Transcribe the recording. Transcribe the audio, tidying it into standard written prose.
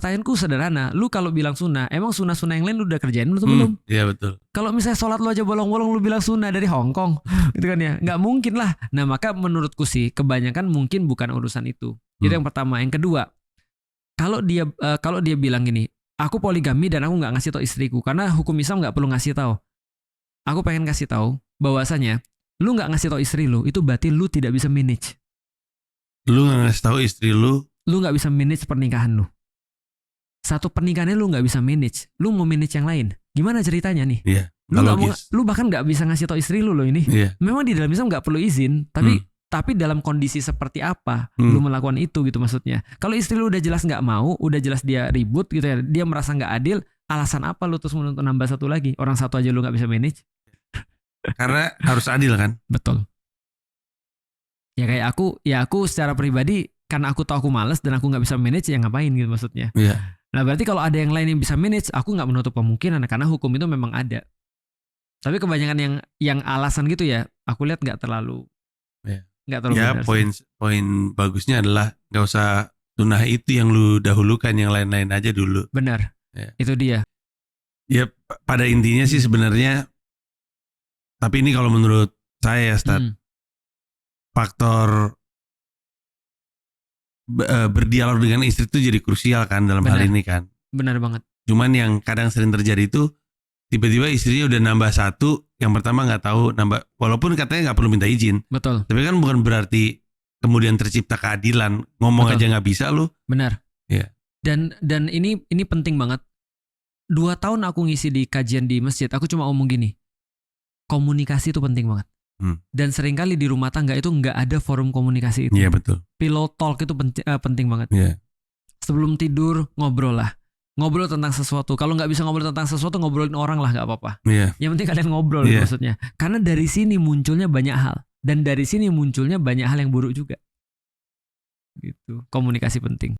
pertanyaanku sederhana, lu kalau bilang sunnah, emang sunnah-sunnah yang lain lu udah kerjain lu atau belum? Iya betul. Kalau misalnya sholat lu aja bolong-bolong lu bilang sunnah dari Hong Kong, gitu kan ya, nggak mungkin lah. Nah maka menurutku sih kebanyakan mungkin bukan urusan itu. Itu yang pertama. Yang kedua, kalau dia bilang gini, aku poligami dan aku nggak ngasih tahu istriku karena hukum Islam nggak perlu ngasih tahu. Aku pengen kasih tahu bahwasanya lu nggak ngasih tahu istri lu itu berarti lu tidak bisa manage. Lu nggak ngasih tahu istri lu nggak bisa manage pernikahan lu. Satu pernikahannya lu nggak bisa manage, lu mau manage yang lain. Gimana ceritanya nih? Iya. Lu bahkan nggak bisa ngasih tahu istri lu loh ini. Iya. Memang di dalam Islam nggak perlu izin, tapi dalam kondisi seperti apa lu melakukan itu gitu maksudnya. Kalau istri lu udah jelas nggak mau, udah jelas dia ribut gitu ya, dia merasa nggak adil, alasan apa lu terus menuntut nambah satu lagi? Orang satu aja lu nggak bisa manage. Karena harus adil kan? Betul. Ya kayak aku secara pribadi karena aku tahu aku males dan aku nggak bisa manage ya ngapain gitu maksudnya. Iya. Nah berarti kalau ada yang lain yang bisa manage, aku nggak menutup kemungkinan karena hukum itu memang ada. Tapi kebanyakan yang alasan gitu ya, aku lihat nggak terlalu. Nggak terlalu. Ya poin bagusnya adalah nggak usah sunnah itu yang lu dahulukan, yang lain-lain aja dulu. Benar. Ya. Itu dia. Ya pada intinya sih sebenarnya. Tapi ini kalau menurut saya, Stad, faktor berdialog dengan istri itu jadi krusial kan dalam hal ini kan. Benar banget. Cuman yang kadang sering terjadi itu tiba-tiba istrinya udah nambah satu, yang pertama nggak tahu nambah, walaupun katanya nggak perlu minta izin. Betul. Tapi kan bukan berarti kemudian tercipta keadilan, ngomong aja nggak bisa lu. Benar. Iya. Dan ini penting banget. 2 tahun aku ngisi di kajian di masjid, aku cuma ngomong gini, komunikasi itu penting banget. Dan seringkali di rumah tangga itu nggak ada forum komunikasi itu. Iya betul. Pillow talk itu penting banget. Iya. Sebelum tidur ngobrol lah. Ngobrol tentang sesuatu. Kalau nggak bisa ngobrol tentang sesuatu, ngobrolin orang lah, nggak apa-apa. Iya. Yang penting kalian ngobrol maksudnya. Karena dari sini munculnya banyak hal. Dan dari sini munculnya banyak hal yang buruk juga. Gitu. Komunikasi penting.